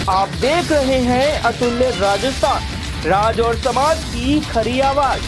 आप देख रहे हैं अतुल्य राजस्थान, राज और समाज की खरी आवाज।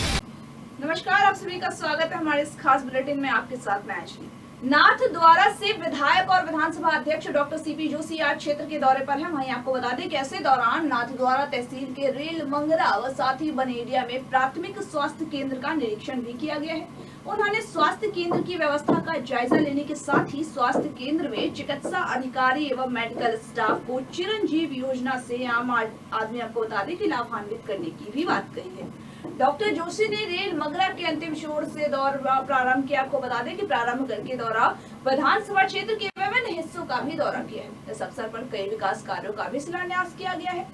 नमस्कार, आप सभी का स्वागत है हमारे इस खास बुलेटिन में। आपके साथ मैं अंजलि। नाथद्वारा से विधायक और विधानसभा अध्यक्ष डॉक्टर सीपी जोशी आज क्षेत्र के दौरे पर हैं। वहीं आपको बता दें कि ऐसे दौरान नाथद्वारा तहसील के रेल मंगरा व साथ ही बनेडिया में प्राथमिक स्वास्थ्य केंद्र का निरीक्षण भी किया गया है। उन्होंने स्वास्थ्य केंद्र की व्यवस्था का जायजा लेने के साथ ही स्वास्थ्य केंद्र में चिकित्सा अधिकारी एवं मेडिकल स्टाफ को चिरंजीव योजना से आम आदमी आपको बता दें कि लाभान्वित करने की भी बात कही है। डॉक्टर जोशी ने रेल मंगरा के अंतिम छोर से दौरा प्रारंभ किया। आपको बता दें कि प्रारंभ करके दौरा विधानसभा क्षेत्र के विभिन्न हिस्सों का भी दौरा किया है। इस अवसर पर कई विकास कार्यों का भी शिलान्यास किया गया है।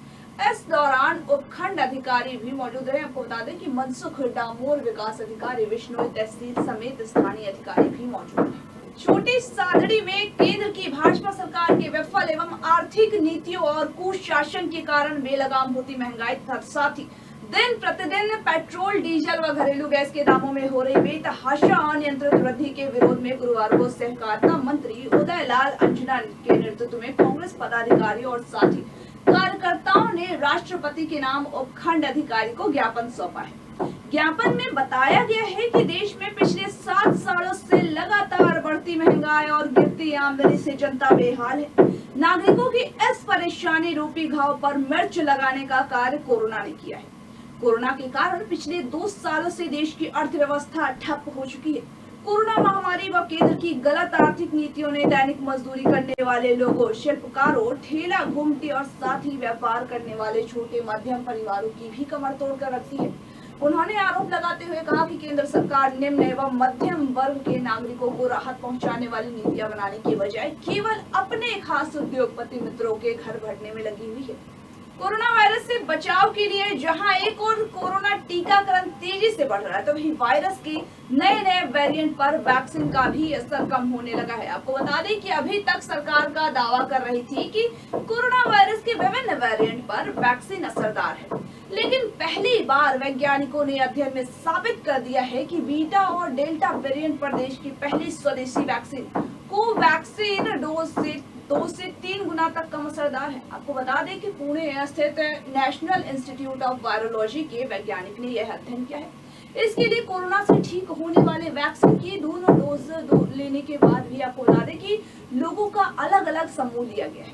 इस दौरान उपखंड अधिकारी भी मौजूद रहे। आपको बता दें कि मनसुख डामोर विकास अधिकारी, विष्णु तहसील समेत स्थानीय अधिकारी भी मौजूद हैं। छोटी सादड़ी में केंद्र की भाजपा सरकार के विफल एवं आर्थिक नीतियों और कुशासन के कारण बेलगाम होती महंगाई तथा साथ ही दिन प्रतिदिन पेट्रोल, डीजल व घरेलू गैस के दामों में हो रही बेतहाशा अनियंत्रित वृद्धि के विरोध में गुरुवार को सहकारिता मंत्री उदय लाल अंजना के नेतृत्व में कांग्रेस पदाधिकारियों और साथ ही कार्यकर्ताओं ने राष्ट्रपति के नाम उपखंड अधिकारी को ज्ञापन सौंपा है। ज्ञापन में बताया गया है कि देश में पिछले 7 सालों से लगातार बढ़ती महंगाई और गिरती आमदनी से जनता बेहाल है। नागरिकों की इस परेशानी रूपी घाव पर मिर्च लगाने का कार्य कोरोना ने किया है। कोरोना के कारण पिछले 2 सालों से देश की अर्थव्यवस्था ठप हो चुकी है। कोरोना महामारी व केंद्र की गलत आर्थिक नीतियों ने दैनिक मजदूरी करने वाले लोगों, शिल्पकारों, ठेला घूमटी और साथ ही व्यापार करने वाले छोटे मध्यम परिवारों की भी कमर तोड़ कर रखी है। उन्होंने आरोप लगाते हुए कहा कि केंद्र सरकार निम्न एवं मध्यम वर्ग के नागरिकों को राहत पहुंचाने वाली नीतियां बनाने की बजाय केवल अपने खास उद्योगपति मित्रों के घर भरने में लगी हुई है। कोरोना वायरस से बचाव के लिए जहां एक और कोरोना टीकाकरण तेजी से बढ़ रहा है, तो वहीं वायरस के नए वेरिएंट पर वैक्सीन का भी असर कम होने लगा है। आपको बता दें कि अभी तक सरकार का दावा कर रही थी कि कोरोना वायरस के विभिन्न वेरिएंट पर वैक्सीन असरदार है, लेकिन पहली बार वैज्ञानिकों ने अध्ययन में साबित कर दिया है कि बीटा और डेल्टा वेरिएंट पर देश की पहली स्वदेशी वैक्सीन कोवैक्सीन डोज से 2 से 3 गुना तक कम असरदार है। आपको बता दें कि पुणे स्थित नेशनल इंस्टीट्यूट ऑफ वायरोलॉजी के वैज्ञानिक ने यह अध्ययन किया है। इसके लिए कोरोना से ठीक होने वाले वैक्सीन की दोनों डोज लेने के बाद भी आपको बता दें कि लोगों का अलग अलग समूह लिया गया है।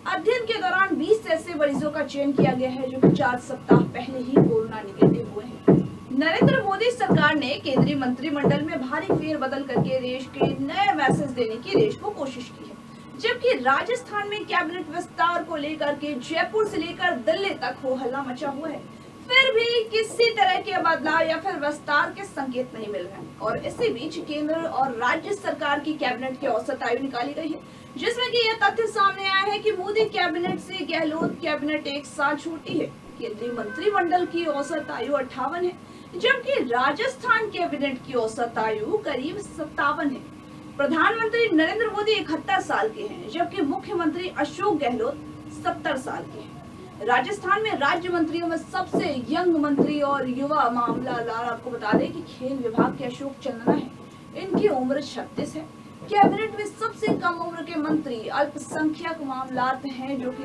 अध्ययन के दौरान 20 ऐसे मरीजों का चयन किया गया है जो कि 4 सप्ताह पहले ही कोरोना निगेटिव हुए हैं। नरेंद्र मोदी सरकार ने केंद्रीय मंत्रिमंडल में भारी फेरबदल करके देश के नए मैसेज देने की देश को कोशिश की है। जबकि राजस्थान में कैबिनेट विस्तार को लेकर के जयपुर से लेकर दिल्ली तक हो हल्ला मचा हुआ है, फिर भी किसी तरह के बदलाव या फिर विस्तार के संकेत नहीं मिल रहे हैं। और इसी बीच केंद्र और राज्य सरकार की कैबिनेट की औसत आयु निकाली गई है, जिसमें कि यह तथ्य सामने आया है कि मोदी कैबिनेट से गहलोत कैबिनेट 1 साल छोटी है। केंद्रीय मंत्रिमंडल की औसत आयु 58 है, जबकि राजस्थान कैबिनेट की औसत आयु करीब 57 है। प्रधानमंत्री नरेंद्र मोदी 71 साल के हैं, जबकि मुख्यमंत्री अशोक गहलोत 70 साल के हैं। राजस्थान में राज्य मंत्रियों में सबसे यंग मंत्री और युवा मामलादार आपको बता दें कि खेल विभाग के अशोक चंद्रा है। इनकी उम्र 36 है। कैबिनेट में सबसे कम उम्र के मंत्री अल्पसंख्यक मामलात हैं, जो कि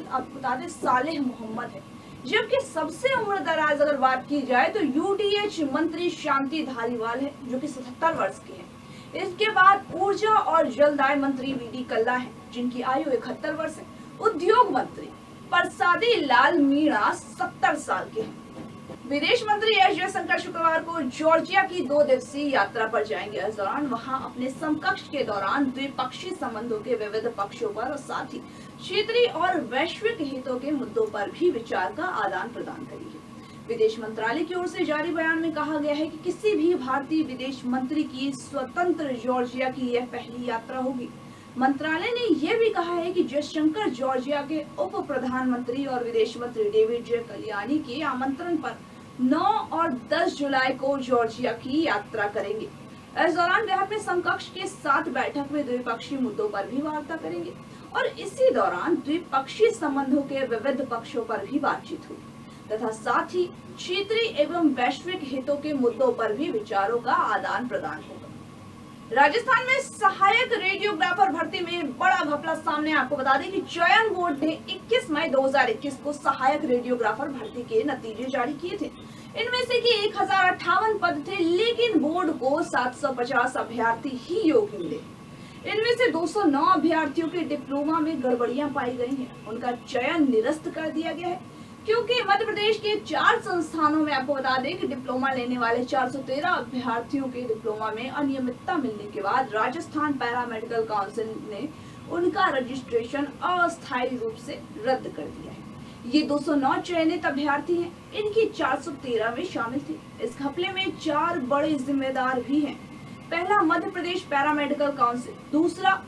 आपको बता दें सालेह मोहम्मद है। जबकि सबसे उम्र दराज अगर बात की जाए तो यूडीएच मंत्री शांति धारीवाल है, जो कि 77 वर्ष के हैं। इसके बाद ऊर्जा और जलदाय मंत्री वीडी कल्ला है, जिनकी आयु 71 वर्ष है। उद्योग मंत्री प्रसादी लाल मीणा 70 साल के हैं। विदेश मंत्री एस जयशंकर शुक्रवार को जॉर्जिया की 2 दिवसीय यात्रा पर जाएंगे। इस दौरान वहां अपने समकक्ष के दौरान द्विपक्षीय संबंधों के विविध पक्षों पर और साथ ही क्षेत्रीय और वैश्विक हितों के मुद्दों पर भी विचार का आदान प्रदान करेंगे। विदेश मंत्रालय की ओर से जारी बयान में कहा गया है कि किसी भी भारतीय विदेश मंत्री की स्वतंत्र जॉर्जिया की यह पहली यात्रा होगी। मंत्रालय ने यह भी कहा है कि जयशंकर जॉर्जिया के उप प्रधानमंत्री और विदेश मंत्री डेविड जे कलियानी के आमंत्रण पर 9 और 10 जुलाई को जॉर्जिया की यात्रा करेंगे। इस दौरान वे अपने समकक्ष के साथ बैठक में द्विपक्षीय मुद्दों पर भी वार्ता करेंगे और इसी दौरान द्विपक्षीय संबंधों के विविध पक्षों पर भी बातचीत होगी तथा साथ ही क्षेत्रीय एवं वैश्विक हितों के मुद्दों पर भी विचारों का आदान प्रदान होगा। राजस्थान में सहायक रेडियोग्राफर भर्ती में बड़ा घपला सामने। आपको बता दें कि चयन बोर्ड ने 21 मई 2021 को सहायक रेडियोग्राफर भर्ती के नतीजे जारी किए थे। इनमें से कि 1058 पद थे, लेकिन बोर्ड को 750 अभ्यर्थी ही योग्य मिले। इनमें से 209 अभ्यर्थियों के डिप्लोमा में गड़बड़ियां पाई गई हैं। उनका चयन निरस्त कर दिया गया है क्योंकि मध्य प्रदेश के 4 संस्थानों में आपको बता दें कि डिप्लोमा लेने वाले 413 अभ्यर्थियों के डिप्लोमा में अनियमितता मिलने के बाद राजस्थान पैरामेडिकल काउंसिल ने उनका रजिस्ट्रेशन अस्थायी रूप से रद्द कर दिया है। ये 209 चयनित अभ्यर्थी हैं, इनकी 413 में शामिल थे। इस घपले में 4 बड़े जिम्मेदार भी हैं। पहला मध्य प्रदेश पैरामेडिकल काउंसिल, दूसरा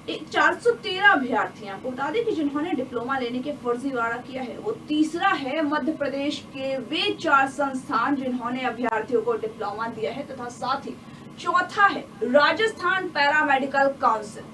413 अभ्यर्थियां को बता दें कि जिन्होंने डिप्लोमा लेने के फर्जीवाड़ा किया है, वो तीसरा है मध्य प्रदेश के वे 4 संस्थान जिन्होंने अभ्यर्थियों को डिप्लोमा दिया है, तथा साथ ही चौथा है राजस्थान पैरामेडिकल काउंसिल।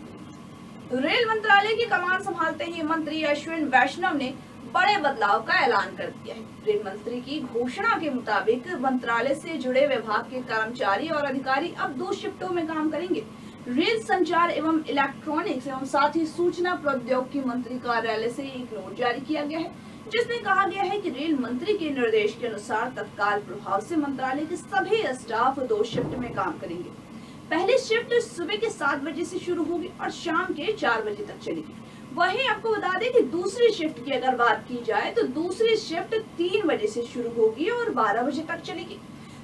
रेल मंत्रालय की कमान संभालते ही मंत्री अश्विन वैष्णव ने बड़े बदलाव का ऐलान कर दिया है। रेल मंत्री की घोषणा के मुताबिक मंत्रालय से जुड़े विभाग के कर्मचारी और अधिकारी अब 2 शिफ्टों में काम करेंगे। रेल संचार एवं इलेक्ट्रॉनिक्स एवं साथ ही सूचना प्रौद्योगिकी मंत्री कार्यालय से एक नोट जारी किया गया है, जिसमें कहा गया है कि रेल मंत्री के निर्देश के अनुसार तत्काल प्रभाव से मंत्रालय के सभी स्टाफ 2 शिफ्ट में काम करेंगे। पहली शिफ्ट सुबह के 7 बजे से शुरू होगी और शाम के 4 बजे तक चलेगी। वहीं आपको बता दें कि दूसरी शिफ्ट की अगर बात की जाए तो दूसरी शिफ्ट 3 बजे से शुरू होगी और 12 बजे तक चलेगी।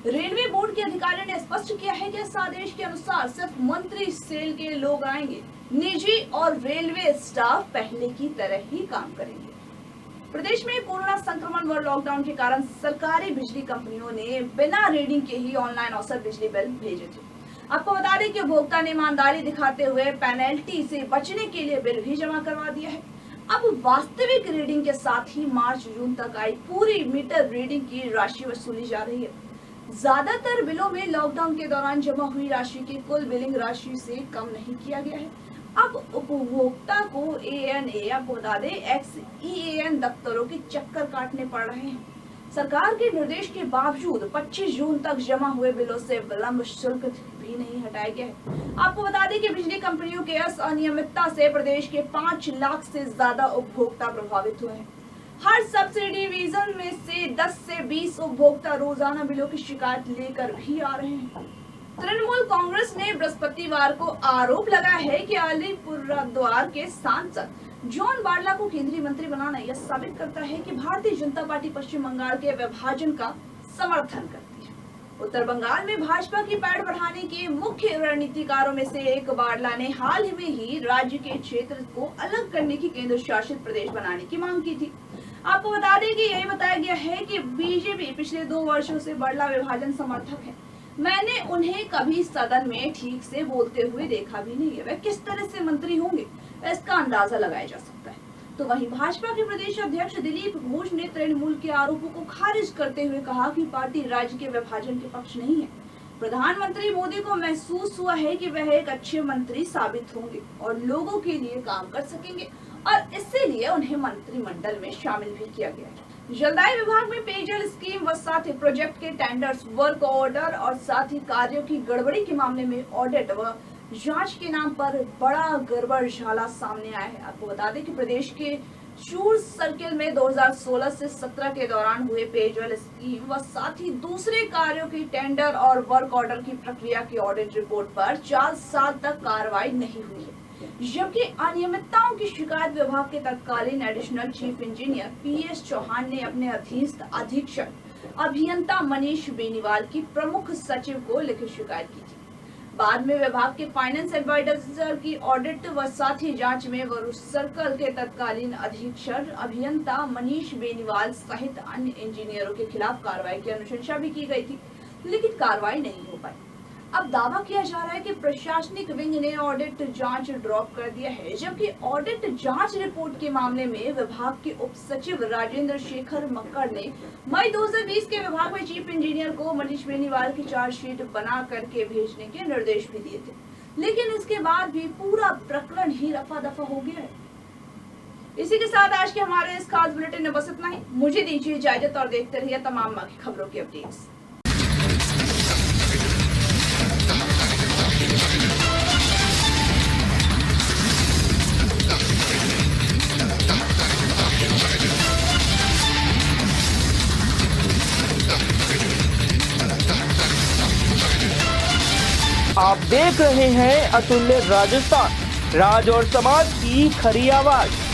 रेलवे बोर्ड के अधिकारियों ने स्पष्ट किया है कि इस आदेश के अनुसार सिर्फ मंत्री सेल के लोग आएंगे, निजी और रेलवे स्टाफ पहले की तरह ही काम करेंगे। प्रदेश में कोरोना संक्रमण व लॉकडाउन के कारण सरकारी बिजली कंपनियों ने बिना रीडिंग के ही ऑनलाइन औसत बिजली बिल भेजे थे। आपको बता दें कि उपभोक्ता ने ईमानदारी दिखाते हुए पेनल्टी से बचने के लिए बिल भी जमा करवा दिया है। अब वास्तविक रीडिंग के साथ ही मार्च जून तक आई पूरी मीटर रीडिंग की राशि वसूली जा रही है। ज्यादातर बिलों में लॉकडाउन के दौरान जमा हुई राशि की कुल बिलिंग राशि से कम नहीं किया गया है। अब उपभोक्ता को ANA आपको बता दें XEAN दफ्तरों के चक्कर काटने पड़ रहे हैं। सरकार के निर्देश के बावजूद 25 जून तक जमा हुए बिलों से विलंब शुल्क भी नहीं हटाया गया है। आपको बता दें कि बिजली कंपनियों के इस अनियमितता से प्रदेश के 5 लाख से ज्यादा उपभोक्ता प्रभावित हुए हैं। हर सब्सिडी डिवीजन में से 10 से 20 उपभोक्ता रोजाना बिलों की शिकायत लेकर भी आ रहे हैं। तृणमूल कांग्रेस ने बृहस्पतिवार को आरोप लगाया है कि अलीपुरद्वार के सांसद जॉन बारला को केंद्रीय मंत्री बनाना यह साबित करता है कि भारतीय जनता पार्टी पश्चिम बंगाल के विभाजन का समर्थन करती है। उत्तर बंगाल में भाजपा की पैठ बढ़ाने के मुख्य रणनीतिकारों में से एक बारला ने हाल ही में ही राज्य के क्षेत्र को अलग करने की केंद्र शासित प्रदेश बनाने की मांग की थी। आपको बता दें कि यही बताया गया है कि बीजेपी पिछले 2 वर्षों से बारला विभाजन समर्थक है। मैंने उन्हें कभी सदन में ठीक से बोलते हुए देखा भी नहीं है। वह किस तरह से मंत्री होंगे इसका अंदाजा लगाया जा सकता है। तो वहीं भाजपा के प्रदेश अध्यक्ष दिलीप घोष ने तृणमूल के आरोपों को खारिज करते हुए कहा कि पार्टी राज्य के विभाजन के पक्ष नहीं है। प्रधानमंत्री मोदी को महसूस हुआ है कि वह एक अच्छे मंत्री साबित होंगे और लोगों के लिए काम कर सकेंगे और इसीलिए उन्हें मंत्रिमंडल में शामिल भी किया गया है। जलदाय विभाग में पेयजल स्कीम व साथ ही प्रोजेक्ट के टेंडर्स, वर्क ऑर्डर और साथ ही कार्यों की गड़बड़ी के मामले में ऑडिट व जांच के नाम पर बड़ा गड़बड़झाला सामने आया है। आपको बता दें कि प्रदेश के शूर सर्किल में 2016 से 17 के दौरान हुए पेयजल स्कीम व साथ ही दूसरे कार्यों की टेंडर और वर्क ऑर्डर की प्रक्रिया की ऑडिट रिपोर्ट पर 4 साल तक कार्रवाई नहीं हुई है। जबकि अनियमितताओं की शिकायत विभाग के तत्कालीन additional chief engineer PS Chauhan ने अपने अधीनस्थ अधीक्षक अभियंता मनीष बेनीवाल की प्रमुख सचिव को लिखित शिकायत की थी। बाद में विभाग के फाइनेंस एडवाइजर की ऑडिट व साथ ही जांच में वरुण सर्कल के तत्कालीन अधीक्षक अभियंता मनीष बेनीवाल सहित अन्य इंजीनियरों के खिलाफ कार्रवाई की अनुशंसा भी की गई थी, लेकिन कार्रवाई नहीं हो पाई। अब दावा किया जा रहा है कि प्रशासनिक विंग ने ऑडिट जांच ड्रॉप कर दिया है, जबकि ऑडिट जांच रिपोर्ट के मामले में विभाग के उप सचिव राजेंद्र शेखर मक्कड़ ने मई 2020 के विभाग में चीफ इंजीनियर को मनीष बेनीवाल की चार्जशीट बना करके भेजने के निर्देश भी दिए थे, लेकिन इसके बाद भी पूरा प्रकरण ही रफा दफा हो गया है। इसी के साथ आज के हमारे इस खास बुलेटिन में बस इतना ही। मुझे दीजिए इजाजत और देखते रहिए तमाम माँ की खबरों की अपडेट्स। आप देख रहे हैं अतुल्य राजस्थान, राज और समाज की खरी आवाज।